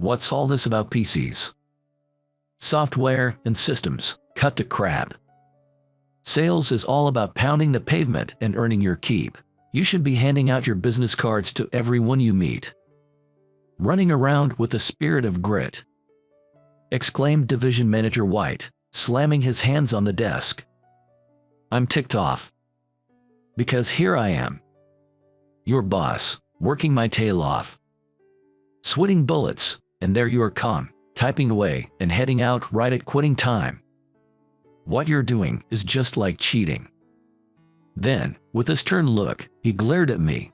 What's all this about PCs? Software and systems, cut to crap. Sales is all about pounding the pavement and earning your keep. You should be handing out your business cards to everyone you meet. Running around with a spirit of grit, exclaimed Division Manager White, slamming his hands on the desk. I'm ticked off. Because here I am, your boss, working my tail off, sweating bullets, and there you are calm, typing away and heading out right at quitting time. What you're doing is just like cheating. Then, with a stern look, he glared at me.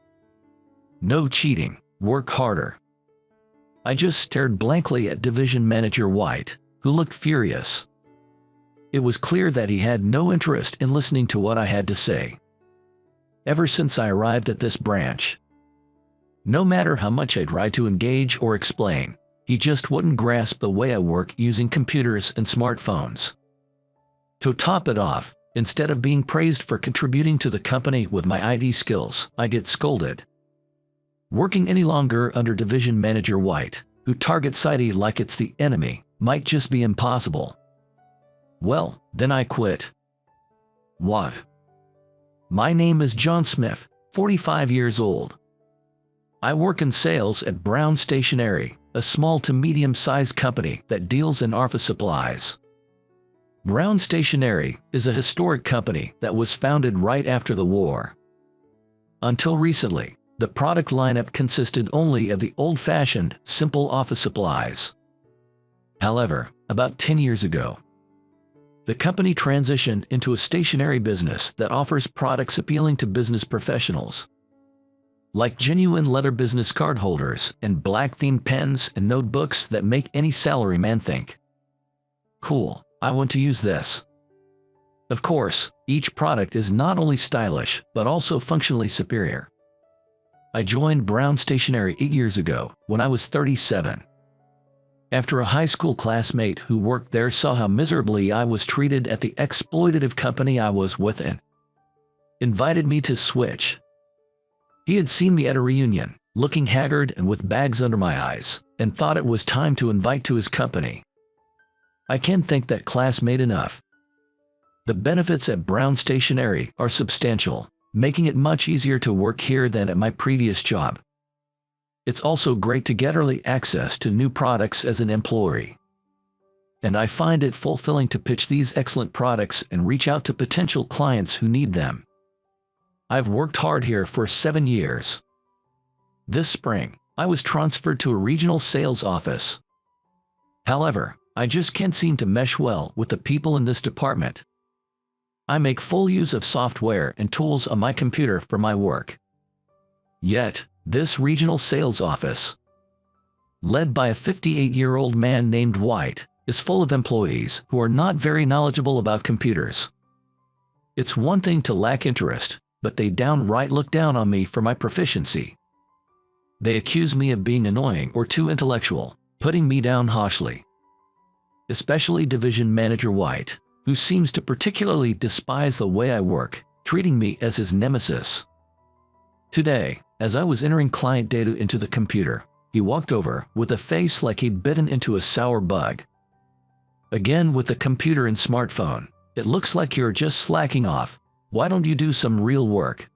No cheating, work harder. I just stared blankly at Division Manager White, who looked furious. It was clear that he had no interest in listening to what I had to say. Ever since I arrived at this branch, no matter how much I tried to engage or explain, he just wouldn't grasp the way I work using computers and smartphones. To top it off, instead of being praised for contributing to the company with my IT skills, I get scolded. Working any longer under Division Manager White, who targets IT like it's the enemy, might just be impossible. Well, then I quit. What? My name is John Smith, 45 years old. I work in sales at Brown Stationery, a small to medium-sized company that deals in office supplies. Brown Stationery is a historic company that was founded right after the war. Until recently, the product lineup consisted only of the old-fashioned, simple office supplies. However, about 10 years ago, the company transitioned into a stationery business that offers products appealing to business professionals, like genuine leather business card holders and black-themed pens and notebooks that make any salaryman think, "Cool, I want to use this." Of course, each product is not only stylish, but also functionally superior. I joined Brown Stationery 8 years ago, when I was 37. After a high school classmate who worked there saw how miserably I was treated at the exploitative company I was with and invited me to switch. He had seen me at a reunion, looking haggard and with bags under my eyes, and thought it was time to invite to his company. I can't thank that classmate enough. The benefits at Brown Stationery are substantial, making it much easier to work here than at my previous job. It's also great to get early access to new products as an employee. And I find it fulfilling to pitch these excellent products and reach out to potential clients who need them. I've worked hard here for 7 years. This spring, I was transferred to a regional sales office. However, I just can't seem to mesh well with the people in this department. I make full use of software and tools on my computer for my work. Yet, this regional sales office, led by a 58-year-old man named White, is full of employees who are not very knowledgeable about computers. It's one thing to lack interest, but they downright look down on me for my proficiency. They accuse me of being annoying or too intellectual, putting me down harshly. Especially Division Manager White, who seems to particularly despise the way I work, treating me as his nemesis. Today, as I was entering client data into the computer, he walked over with a face like he'd bitten into a sour bug. Again with the computer and smartphone, "It looks like you're just slacking off. Why don't you do some real work?"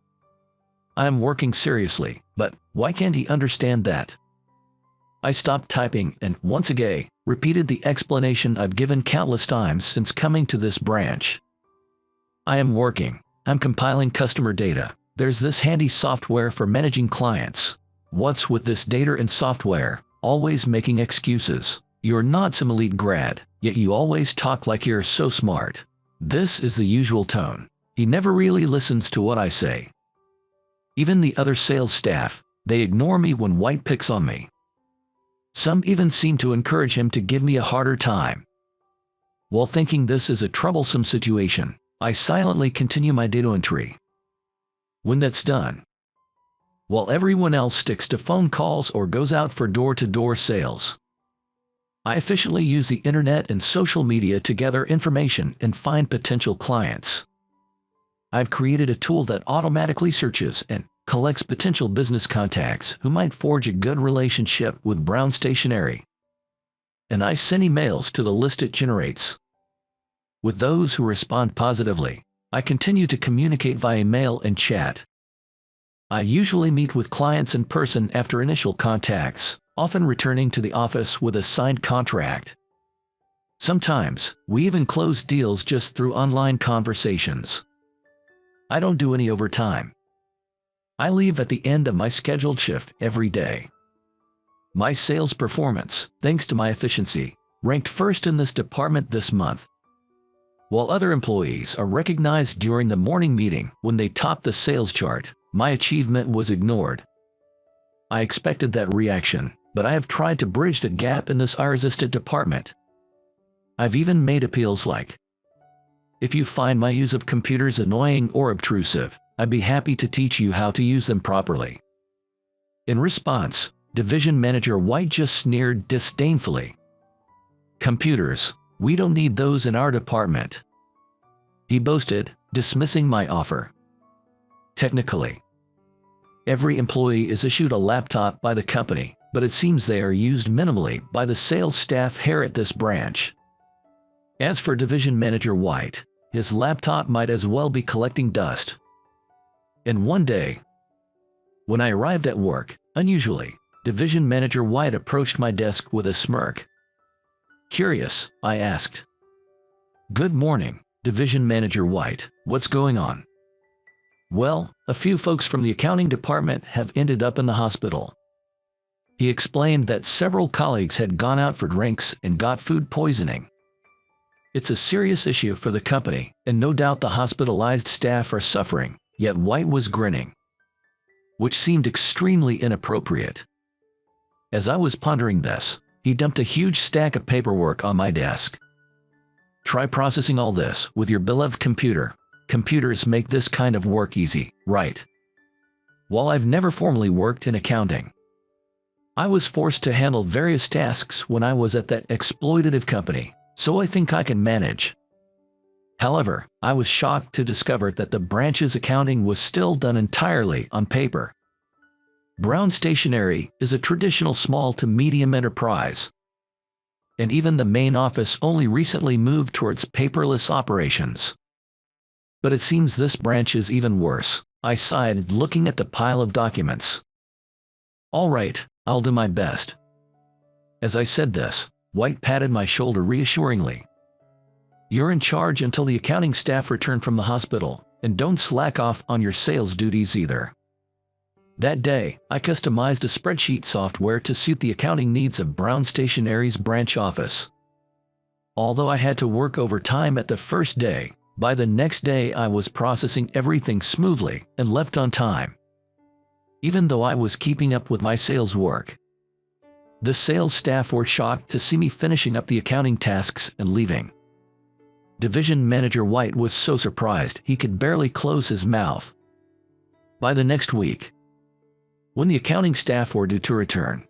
I'm working seriously, but why can't he understand that? I stopped typing and, once again, repeated the explanation I've given countless times since coming to this branch. I am working. I'm compiling customer data. There's this handy software for managing clients. What's with this data and software? Always making excuses. You're not some elite grad, yet you always talk like you're so smart. This is the usual tone. He never really listens to what I say. Even the other sales staff, they ignore me when White picks on me. Some even seem to encourage him to give me a harder time. While thinking this is a troublesome situation, I silently continue my data entry. When that's done, while everyone else sticks to phone calls or goes out for door-to-door sales, I efficiently use the internet and social media to gather information and find potential clients. I've created a tool that automatically searches and collects potential business contacts who might forge a good relationship with Brown Stationery. and I send emails to the list it generates. With those who respond positively, I continue to communicate via mail and chat. I usually meet with clients in person after initial contacts, often returning to the office with a signed contract. Sometimes, we even close deals just through online conversations. I don't do any overtime. I leave at the end of my scheduled shift every day. My sales performance, thanks to my efficiency, ranked first in this department this month. While other employees are recognized during the morning meeting when they top the sales chart, my achievement was ignored. I expected that reaction, but I have tried to bridge the gap in this irresistant department. I've even made appeals like, "If you find my use of computers annoying or obtrusive, I'd be happy to teach you how to use them properly." In response, Division Manager White just sneered disdainfully. "Computers, we don't need those in our department," he boasted, dismissing my offer. Technically, every employee is issued a laptop by the company, but it seems they are used minimally by the sales staff here at this branch. As for Division Manager White, his laptop might as well be collecting dust. And one day, when I arrived at work, unusually, Division Manager White approached my desk with a smirk. Curious, I asked. "Good morning, Division Manager White, what's going on?" "Well, a few folks from the accounting department have ended up in the hospital." He explained that several colleagues had gone out for drinks and got food poisoning. "It's a serious issue for the company, and no doubt the hospitalized staff are suffering," yet White was grinning, which seemed extremely inappropriate. As I was pondering this, he dumped a huge stack of paperwork on my desk. "Try processing all this with your beloved computer. Computers make this kind of work easy, right?" While I've never formally worked in accounting, I was forced to handle various tasks when I was at that exploitative company, so I think I can manage. However, I was shocked to discover that the branch's accounting was still done entirely on paper. Brown Stationery is a traditional small to medium enterprise, and even the main office only recently moved towards paperless operations. But it seems this branch is even worse, I sighed, looking at the pile of documents. "All right, I'll do my best." As I said this, White patted my shoulder reassuringly. "You're in charge until the accounting staff return from the hospital, and don't slack off on your sales duties either." That day, I customized a spreadsheet software to suit the accounting needs of Brown Stationery's branch office. Although I had to work overtime at the first day, by the next day I was processing everything smoothly and left on time, even though I was keeping up with my sales work. The sales staff were shocked to see me finishing up the accounting tasks and leaving. Division Manager White was so surprised he could barely close his mouth. By the next week, when the accounting staff were due to return,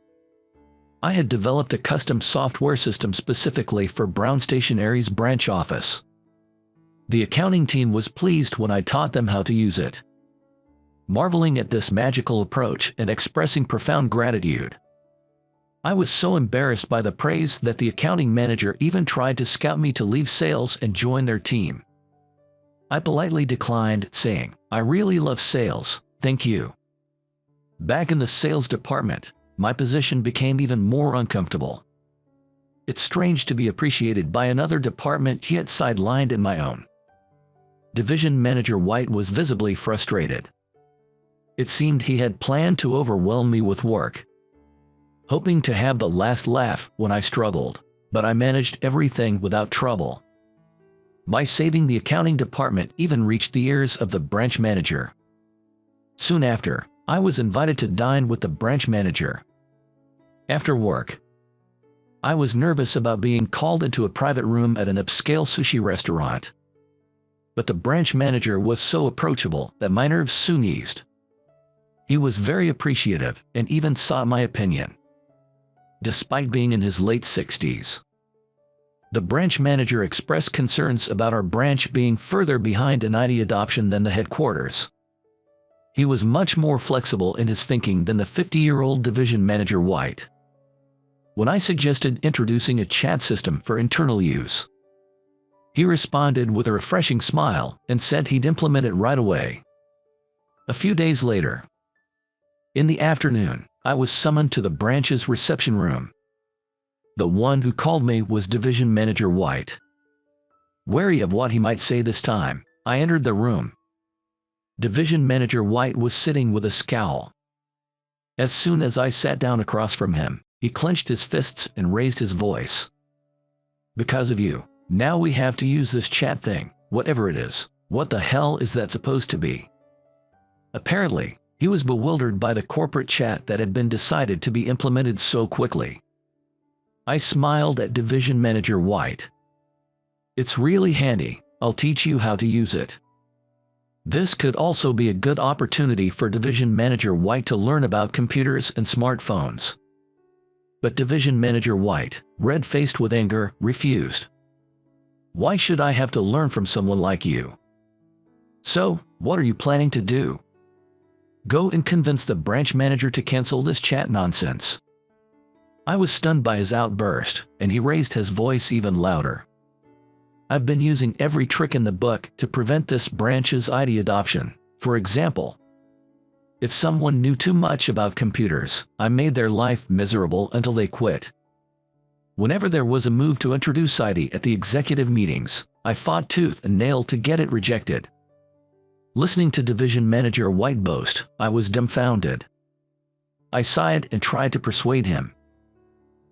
I had developed a custom software system specifically for Brown Stationery's branch office. The accounting team was pleased when I taught them how to use it. Marveling at this magical approach and expressing profound gratitude, I was so embarrassed by the praise that the accounting manager even tried to scout me to leave sales and join their team. I politely declined, saying, "I really love sales, thank you." Back in the sales department, my position became even more uncomfortable. It's strange to be appreciated by another department yet sidelined in my own. Division Manager White was visibly frustrated. It seemed he had planned to overwhelm me with work, hoping to have the last laugh when I struggled, but I managed everything without trouble. My saving the accounting department even reached the ears of the branch manager. Soon after, I was invited to dine with the branch manager. After work, I was nervous about being called into a private room at an upscale sushi restaurant. But the branch manager was so approachable that my nerves soon eased. He was very appreciative and even sought my opinion. Despite being in his late 60s, the branch manager expressed concerns about our branch being further behind in IT adoption than the headquarters. He was much more flexible in his thinking than the 50-year-old Division Manager White. when I suggested introducing a chat system for internal use. He responded with a refreshing smile and said he'd implement it right away. A few days later, in the afternoon, I was summoned to the branch's reception room. The one who called me was Division Manager White. Wary of what he might say this time, I entered the room. Division Manager White was sitting with a scowl. As soon as I sat down across from him, he clenched his fists and raised his voice. "Because of you, now we have to use this chat thing, whatever it is. What the hell is that supposed to be?" Apparently, he was bewildered by the corporate chat that had been decided to be implemented so quickly. I smiled at Division Manager White. "It's really handy. I'll teach you how to use it." This could also be a good opportunity for Division Manager White to learn about computers and smartphones. But Division Manager White, red-faced with anger, refused. "Why should I have to learn from someone like you? So, what are you planning to do? Go and convince the branch manager to cancel this chat nonsense." I was stunned by his outburst, and he raised his voice even louder. "I've been using every trick in the book to prevent this branch's aita adoption. For example, if someone knew too much about computers, I made their life miserable until they quit. Whenever there was a move to introduce aita at the executive meetings, I fought tooth and nail to get it rejected." Listening to Division Manager White boast, I was dumbfounded. I sighed and tried to persuade him.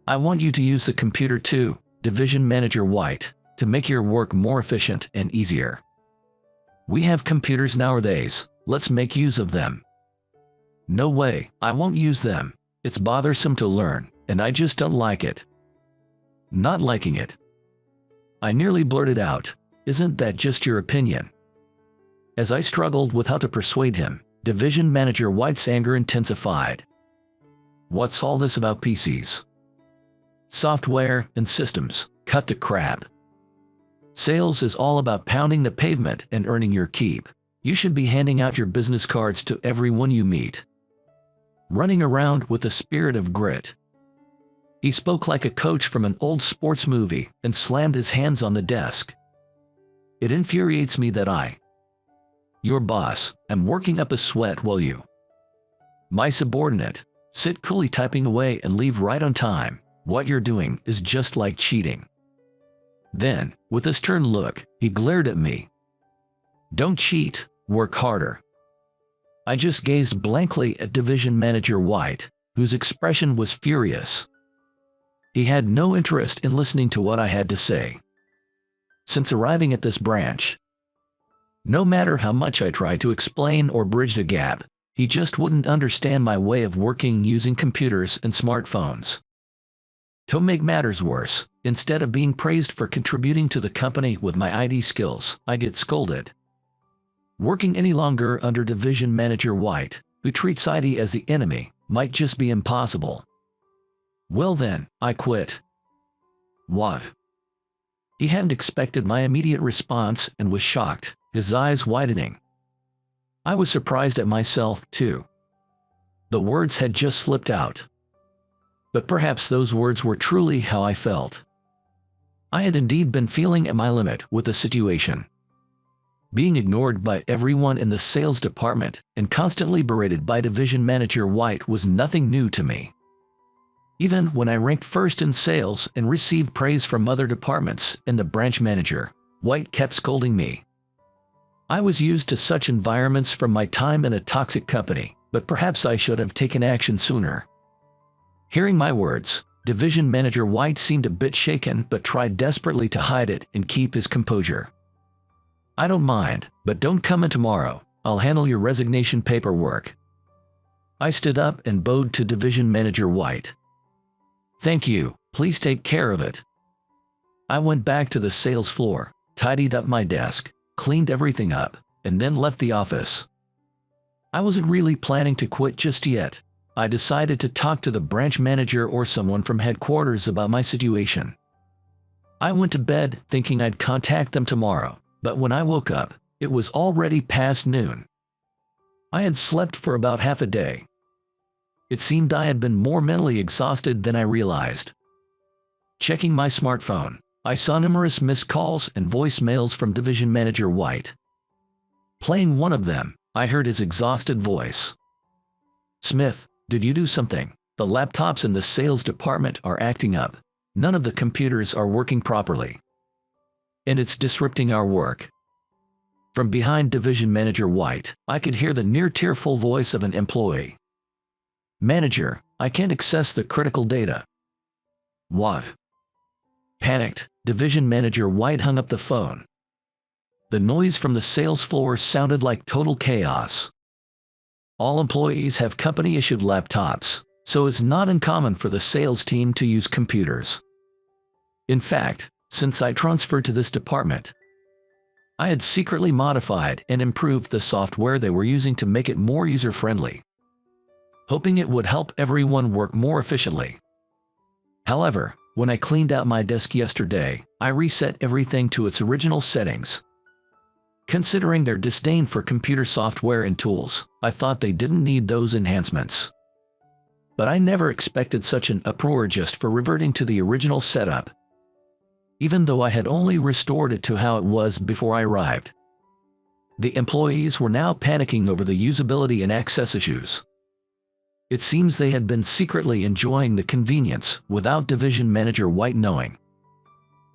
"I want you to use the computer too, Division Manager White, to make your work more efficient and easier. We have computers nowadays, let's make use of them." "No way, I won't use them. It's bothersome to learn, and I just don't like it." Not liking it, I nearly blurted out, "Isn't that just your opinion?" As I struggled with how to persuade him, Division Manager White's anger intensified. "What's all this about PCs? Software and systems, cut to crap. Sales is all about pounding the pavement and earning your keep. You should be handing out your business cards to everyone you meet. Running around with the spirit of grit." He spoke like a coach from an old sports movie and slammed his hands on the desk. "It infuriates me that I, your boss, am working up a sweat while you, my subordinate, sit coolly typing away and leave right on time. What you're doing is just like cheating." Then, with a stern look, he glared at me. "Don't cheat, work harder." I just gazed blankly at Division Manager White, whose expression was furious. He had no interest in listening to what I had to say. Since arriving at this branch, no matter how much I tried to explain or bridge the gap, he just wouldn't understand my way of working using computers and smartphones. To make matters worse, instead of being praised for contributing to the company with my IT skills, I get scolded. Working any longer under Division Manager White, who treats IT as the enemy, might just be impossible. Well then, I quit. What? He hadn't expected my immediate response and was shocked, his eyes widening. I was surprised at myself, too. The words had just slipped out. But perhaps those words were truly how I felt. I had indeed been feeling at my limit with the situation. Being ignored by everyone in the sales department and constantly berated by Division Manager White was nothing new to me. Even when I ranked first in sales and received praise from other departments and the branch manager, White kept scolding me. I was used to such environments from my time in a toxic company, but perhaps I should have taken action sooner. Hearing my words, Division Manager White seemed a bit shaken but tried desperately to hide it and keep his composure. "I don't mind, but don't come in tomorrow. I'll handle your resignation paperwork." I stood up and bowed to Division Manager White. "Thank you, please take care of it." I went back to the sales floor, tidied up my desk, cleaned everything up, and then left the office. I wasn't really planning to quit just yet. I decided to talk to the branch manager or someone from headquarters about my situation. I went to bed thinking I'd contact them tomorrow, but when I woke up, it was already past noon. I had slept for about half a day. It seemed I had been more mentally exhausted than I realized. Checking my smartphone, I saw numerous missed calls and voicemails from Division Manager White. Playing one of them, I heard his exhausted voice. "Smith, did you do something? The laptops in the sales department are acting up. None of the computers are working properly. And it's disrupting our work." From behind Division Manager White, I could hear the near-tearful voice of an employee. "Manager, I can't access the critical data." "What?" Panicked, Division Manager White hung up the phone. The noise from the sales floor sounded like total chaos. All employees have company-issued laptops, so it's not uncommon for the sales team to use computers. In fact, since I transferred to this department, I had secretly modified and improved the software they were using to make it more user-friendly, hoping it would help everyone work more efficiently. However, when I cleaned out my desk yesterday, I reset everything to its original settings. Considering their disdain for computer software and tools, I thought they didn't need those enhancements. But I never expected such an uproar just for reverting to the original setup, even though I had only restored it to how it was before I arrived. The employees were now panicking over the usability and access issues. It seems they had been secretly enjoying the convenience without Division Manager White knowing.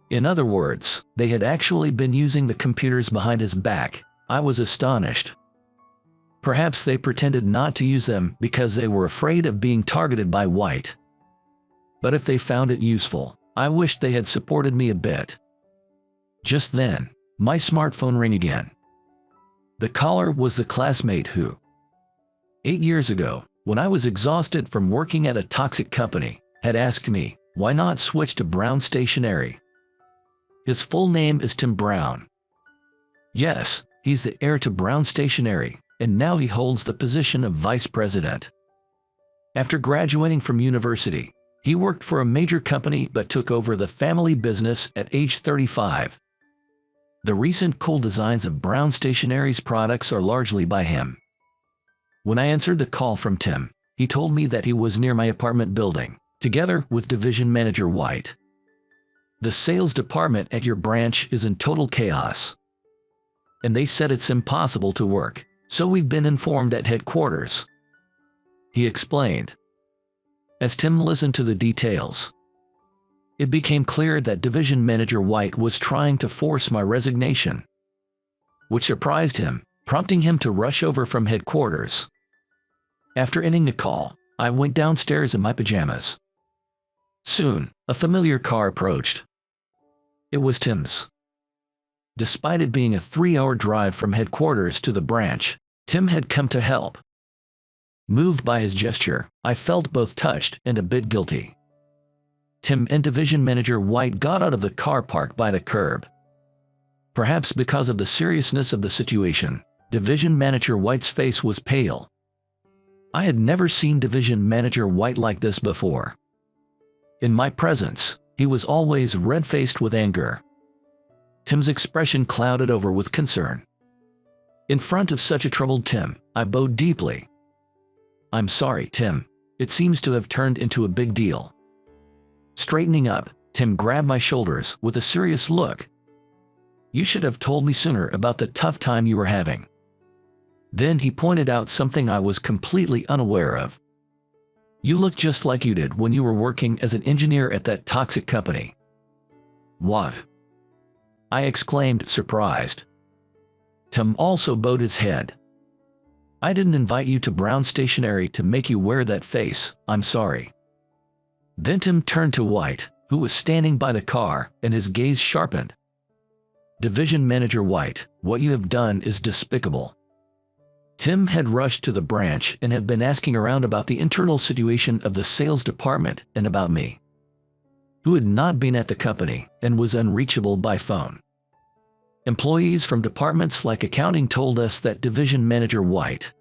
In other words, they had actually been using the computers behind his back. I was astonished. Perhaps they pretended not to use them because they were afraid of being targeted by White. But if they found it useful, I wished they had supported me a bit. Just then, my smartphone rang again. The caller was the classmate who, 8 years ago, when I was exhausted from working at a toxic company, had asked me, why not switch to Brown Stationery? His full name is Tim Brown. Yes, he's the heir to Brown Stationery, and now he holds the position of vice president. After graduating from university, he worked for a major company but took over the family business at age 35. The recent cool designs of Brown Stationery's products are largely by him. When I answered the call from Tim, he told me that he was near my apartment building, together with Division Manager White. The sales department at your branch is in total chaos, and they said it's impossible to work, so we've been informed at headquarters, he explained. As Tim listened to the details, it became clear that Division Manager White was trying to force my resignation, which surprised him, prompting him to rush over from headquarters. After ending the call, I went downstairs in my pajamas. Soon, a familiar car approached. It was Tim's. Despite it being a 3-hour drive from headquarters to the branch, Tim had come to help. Moved by his gesture, I felt both touched and a bit guilty. Tim and Division Manager White got out of the car parked by the curb. Perhaps because of the seriousness of the situation, Division Manager White's face was pale. I had never seen Division Manager White like this before. In my presence, he was always red-faced with anger. Tim's expression clouded over with concern. In front of such a troubled Tim, I bowed deeply. "I'm sorry, Tim. It seems to have turned into a big deal." Straightening up, Tim grabbed my shoulders with a serious look. "You should have told me sooner about the tough time you were having." Then he pointed out something I was completely unaware of. "You look just like you did when you were working as an engineer at that toxic company." "What?" I exclaimed, surprised. Tim also bowed his head. "I didn't invite you to Brown Stationery to make you wear that face, I'm sorry." Then Tim turned to White, who was standing by the car, and his gaze sharpened. "Division Manager White, what you have done is despicable." Tim had rushed to the branch and had been asking around about the internal situation of the sales department and about me, who had not been at the company and was unreachable by phone. Employees from departments like accounting told us that Division Manager White,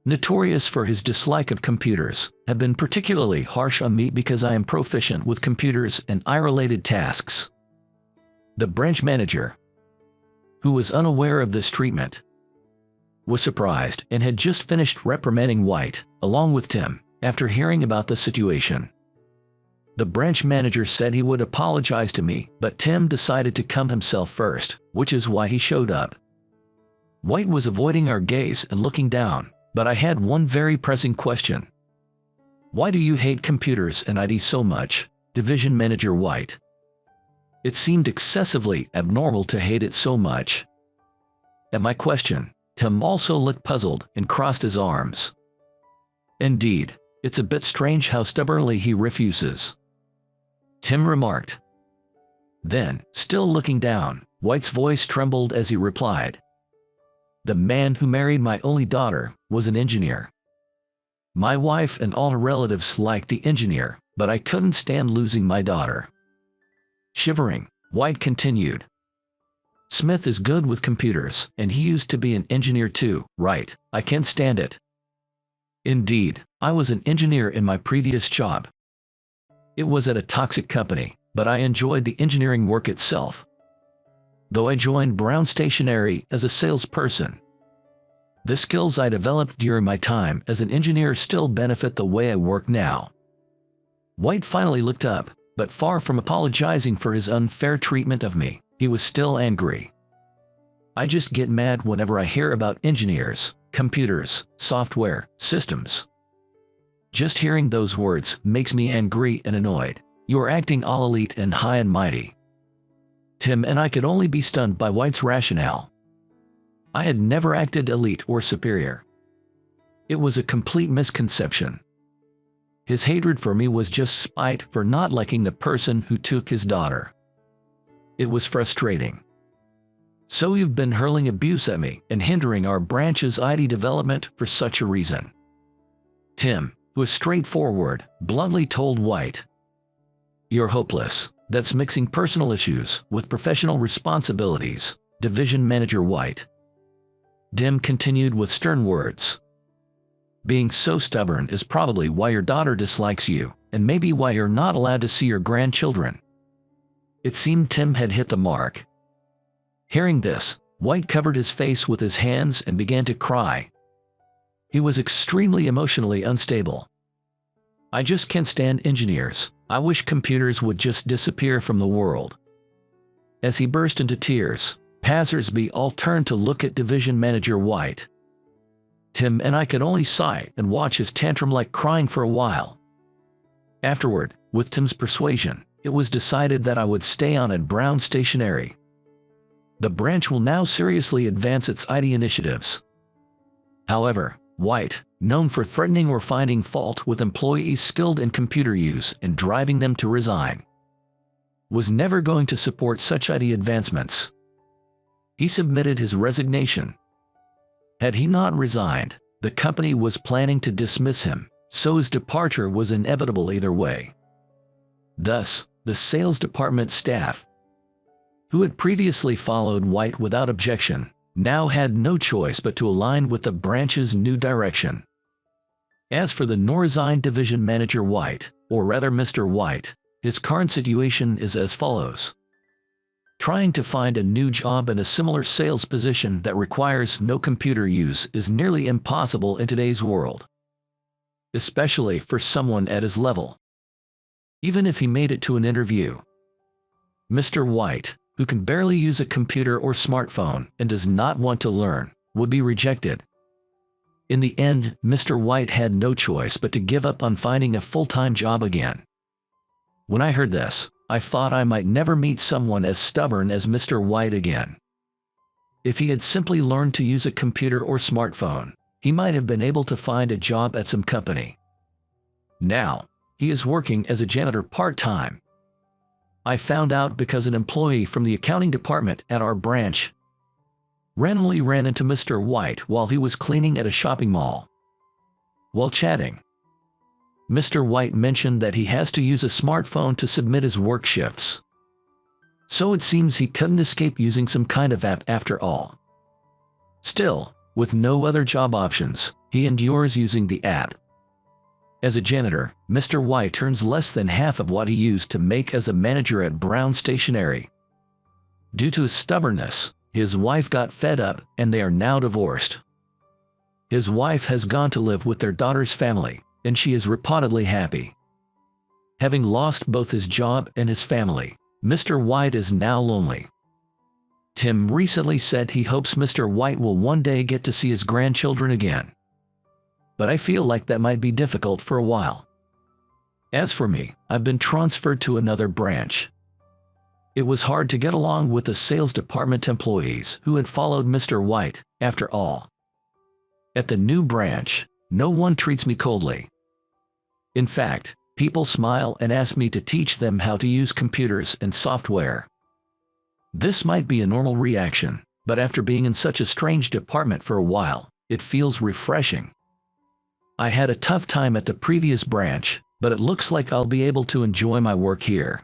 notorious for his dislike of computers, had been particularly harsh on me because I am proficient with computers and I-related tasks. The branch manager, who was unaware of this treatment, was surprised and had just finished reprimanding White, along with Tim, after hearing about the situation. The branch manager said he would apologize to me, but Tim decided to come himself first, which is why he showed up. White was avoiding our gaze and looking down, but I had one very pressing question. Why do you hate computers and IT so much, Division Manager White? It seemed excessively abnormal to hate it so much. At my question, Tim also looked puzzled and crossed his arms. Indeed, it's a bit strange how stubbornly he refuses, Tim remarked. Then, still looking down, White's voice trembled as he replied. The man who married my only daughter was an engineer. My wife and all her relatives liked the engineer, but I couldn't stand losing my daughter. Shivering, White continued. Smith is good with computers, and he used to be an engineer too, right? I can't stand it. Indeed, I was an engineer in my previous job. It was at a toxic company, but I enjoyed the engineering work itself. Though I joined Brown Stationery as a salesperson, the skills I developed during my time as an engineer still benefit the way I work now. White finally looked up, but far from apologizing for his unfair treatment of me, he was still angry. I just get mad whenever I hear about engineers, computers, software, systems. Just hearing those words makes me angry and annoyed. You are acting all elite and high and mighty. Tim and I could only be stunned by White's rationale. I had never acted elite or superior. It was a complete misconception. His hatred for me was just spite for not liking the person who took his daughter. It was frustrating. So you've been hurling abuse at me and hindering our branch's IT development for such a reason. Tim, who was straightforward, bluntly told White. You're hopeless. That's mixing personal issues with professional responsibilities, Division Manager White. Dim continued with stern words. Being so stubborn is probably why your daughter dislikes you, and maybe why you're not allowed to see your grandchildren. It seemed Tim had hit the mark. Hearing this, White covered his face with his hands and began to cry. He was extremely emotionally unstable. I just can't stand engineers. I wish computers would just disappear from the world. As he burst into tears, passers-by all turned to look at Division Manager White. Tim and I could only sigh and watch his tantrum like crying for a while. Afterward, with Tim's persuasion, it was decided that I would stay on at Brown Stationery. The branch will now seriously advance its IT initiatives. However, White, known for threatening or finding fault with employees skilled in computer use and driving them to resign, was never going to support such IT advancements. He submitted his resignation. Had he not resigned, the company was planning to dismiss him, so his departure was inevitable either way. Thus, the sales department staff, who had previously followed White without objection, now had no choice but to align with the branch's new direction. As for the now-resigned Division Manager White, or rather Mr. White, his current situation is as follows. Trying to find a new job in a similar sales position that requires no computer use is nearly impossible in today's world, especially for someone at his level. Even if he made it to an interview, Mr. White, who can barely use a computer or smartphone and does not want to learn, would be rejected. In the end, Mr. White had no choice but to give up on finding a full-time job again. When I heard this, I thought I might never meet someone as stubborn as Mr. White again. If he had simply learned to use a computer or smartphone, he might have been able to find a job at some company. Now, he is working as a janitor part-time. I found out because an employee from the accounting department at our branch randomly ran into Mr. White while he was cleaning at a shopping mall. While chatting, Mr. White mentioned that he has to use a smartphone to submit his work shifts. So it seems he couldn't escape using some kind of app after all. Still, with no other job options, he endures using the app. As a janitor, Mr. White earns less than half of what he used to make as a manager at Brown Stationery. Due to his stubbornness, his wife got fed up and they are now divorced. His wife has gone to live with their daughter's family, and she is reportedly happy. Having lost both his job and his family, Mr. White is now lonely. Tim recently said he hopes Mr. White will one day get to see his grandchildren again. But I feel like that might be difficult for a while. As for me, I've been transferred to another branch. It was hard to get along with the sales department employees who had followed Mr. White, after all. At the new branch, no one treats me coldly. In fact, people smile and ask me to teach them how to use computers and software. This might be a normal reaction, but after being in such a strange department for a while, it feels refreshing. I had a tough time at the previous branch, but it looks like I'll be able to enjoy my work here.